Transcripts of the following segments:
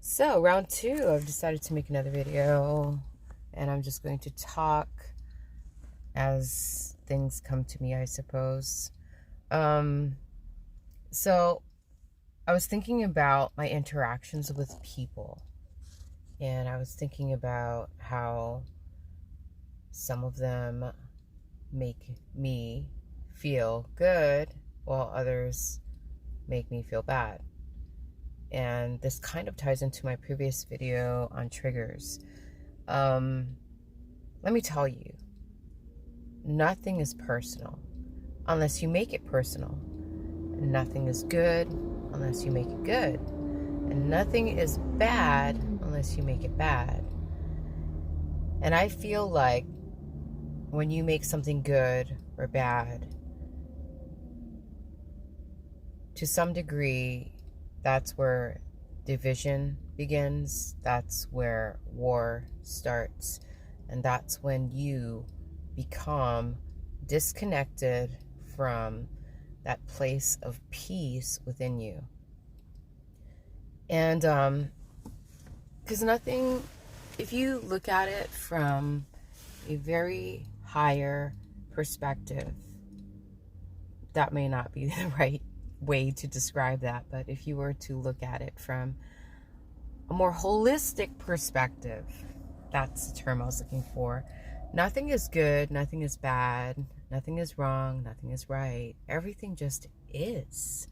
So, round two, I've decided to make another video, and I'm just going to talk as things come to me, I suppose. Um, so, I was thinking about my interactions with people, and I was thinking about how some of them make me feel good, while others make me feel bad. And this kind of ties into my previous video on triggers. Let me tell you, nothing is personal unless you make it personal. Nothing is good unless you make it good. And nothing is bad unless you make it bad. And I feel like when you make something good or bad, to some degree, that's where division begins. That's where war starts. And that's when you become disconnected from that place of peace within you. And because nothing, if you look at it from a very higher perspective, that may not be the right way to describe that, but if you were to look at it from a more holistic perspective, that's the term I was looking for. Nothing is good, nothing is bad, nothing is wrong, nothing is right. Everything just is.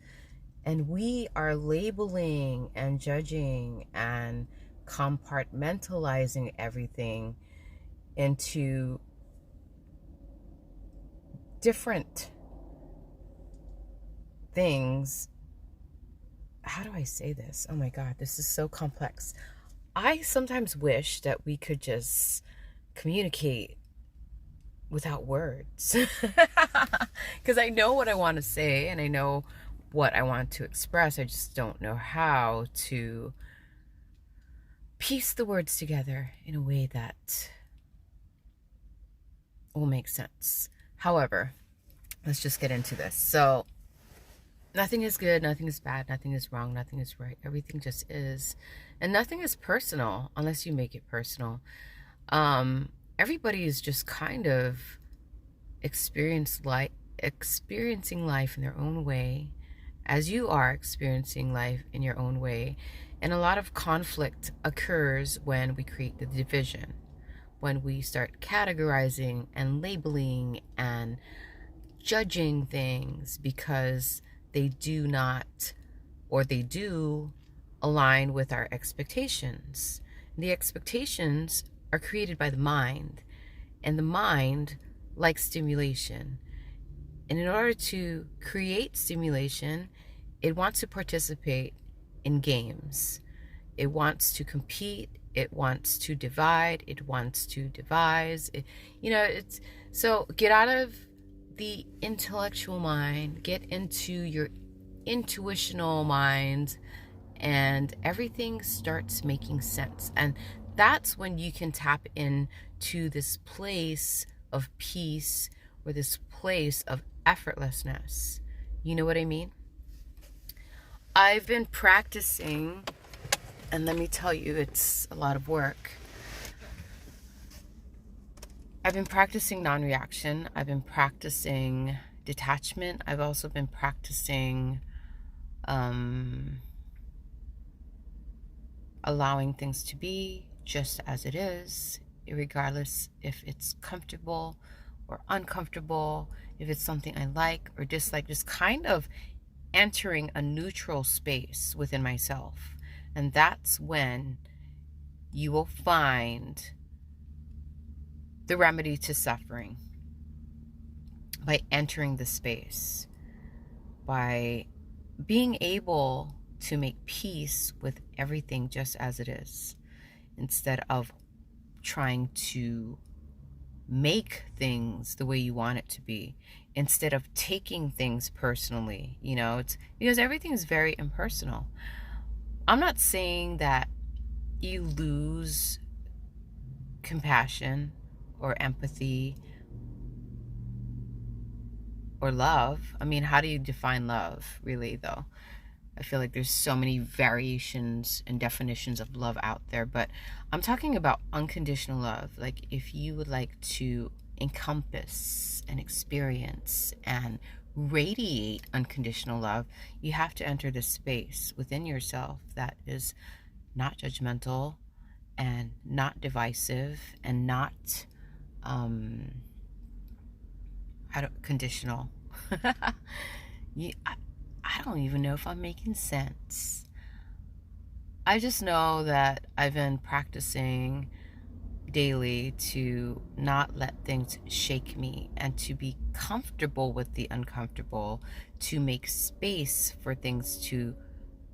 And we are labeling and judging and compartmentalizing everything into different things. How do I say this? Oh my God, this is so complex. I sometimes wish that we could just communicate without words. Because I know what I want to say and I know what I want to express. I just don't know how to piece the words together in a way that will make sense. However, let's just get into this. So, nothing is good, nothing is bad, nothing is wrong, nothing is right. Everything just is. And nothing is personal unless you make it personal. Everybody is just kind of experiencing life in their own way, as you are experiencing life in your own way. And a lot of conflict occurs when we create the division, when we start categorizing and labeling and judging things because they do not, or they do align with our expectations. The expectations are created by the mind, and the mind likes stimulation. And in order to create stimulation, it wants to participate in games. It wants to compete. It wants to divide. It wants to devise. It's so get out of the intellectual mind, get into your intuitional mind, and everything starts making sense. And that's when you can tap into this place of peace or this place of effortlessness. You know what I mean? I've been practicing, and let me tell you, it's a lot of work. I've been practicing non-reaction. I've been practicing detachment. I've also been practicing allowing things to be just as it is, regardless if it's comfortable or uncomfortable, if it's something I like or dislike, just kind of entering a neutral space within myself. And that's when you will find the remedy to suffering, by entering the space, by being able to make peace with everything just as it is, instead of trying to make things the way you want it to be, instead of taking things personally. It's because everything is very impersonal. I'm not saying that you lose compassion or empathy or love. I mean, how do you define love, really, though? I feel like there's so many variations and definitions of love out there, but I'm talking about unconditional love. Like, if you would like to encompass and experience and radiate unconditional love, you have to enter this space within yourself that is not judgmental and not divisive and not conditional. I don't even know if I'm making sense. I just know that I've been practicing daily to not let things shake me and to be comfortable with the uncomfortable, to make space for things to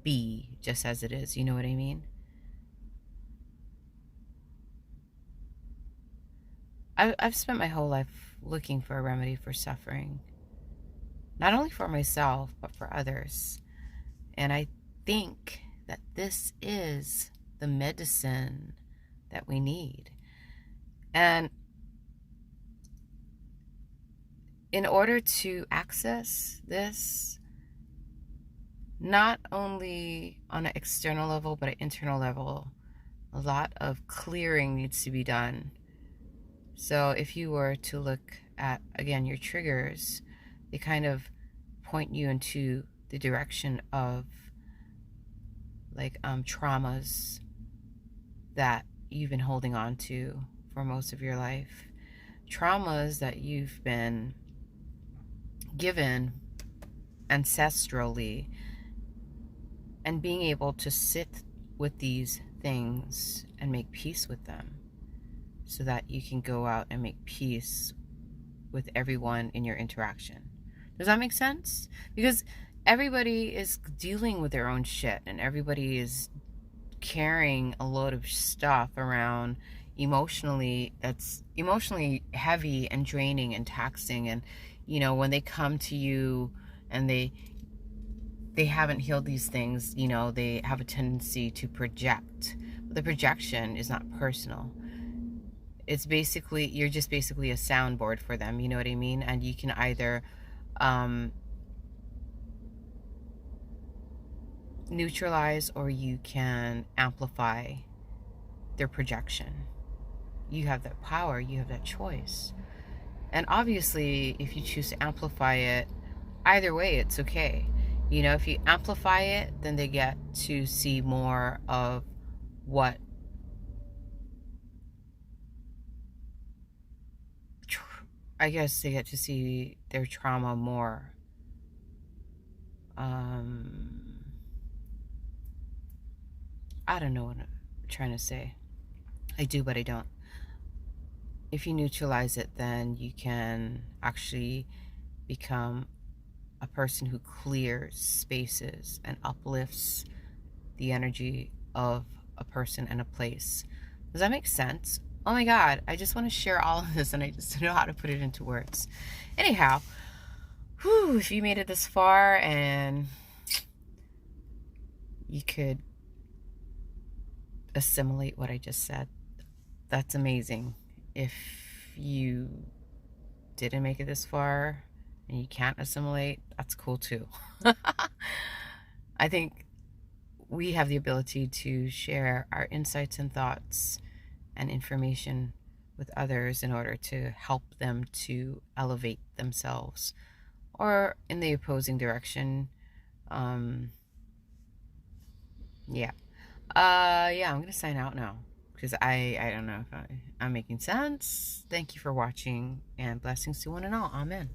be just as it is. You know what I mean? I've spent my whole life looking for a remedy for suffering, not only for myself, but for others. And I think that this is the medicine that we need. And in order to access this, not only on an external level, but an internal level, a lot of clearing needs to be done. So if you were to look at, again, your triggers, they kind of point you into the direction of like traumas that you've been holding on to for most of your life, traumas that you've been given ancestrally, and being able to sit with these things and make peace with them so that you can go out and make peace with everyone in your interaction. Does that make sense? Because everybody is dealing with their own shit, and everybody is carrying a load of stuff around emotionally that's emotionally heavy and draining and taxing. And you know, when they come to you and they haven't healed these things, you know, they have a tendency to project. But the projection is not personal. It's basically, you're just basically a soundboard for them, you know what I mean? And you can either neutralize or you can amplify their projection. You have that power, you have that choice. And obviously, if you choose to amplify it, either way, it's okay. You know, if you amplify it, then they get to see more of what I guess they get to see their trauma more. I don't know what I'm trying to say. I do, but I don't. If you neutralize it, then you can actually become a person who clears spaces and uplifts the energy of a person and a place. Does that make sense? Oh my God, I just want to share all of this and I just don't know how to put it into words. Anyhow, if you made it this far and you could assimilate what I just said, that's amazing. If you didn't make it this far and you can't assimilate, that's cool too. I think we have the ability to share our insights and thoughts and information with others in order to help them to elevate themselves, or in the opposing direction. Yeah, I'm gonna sign out now because I don't know if I'm making sense. Thank you for watching, and blessings to one and all. Amen.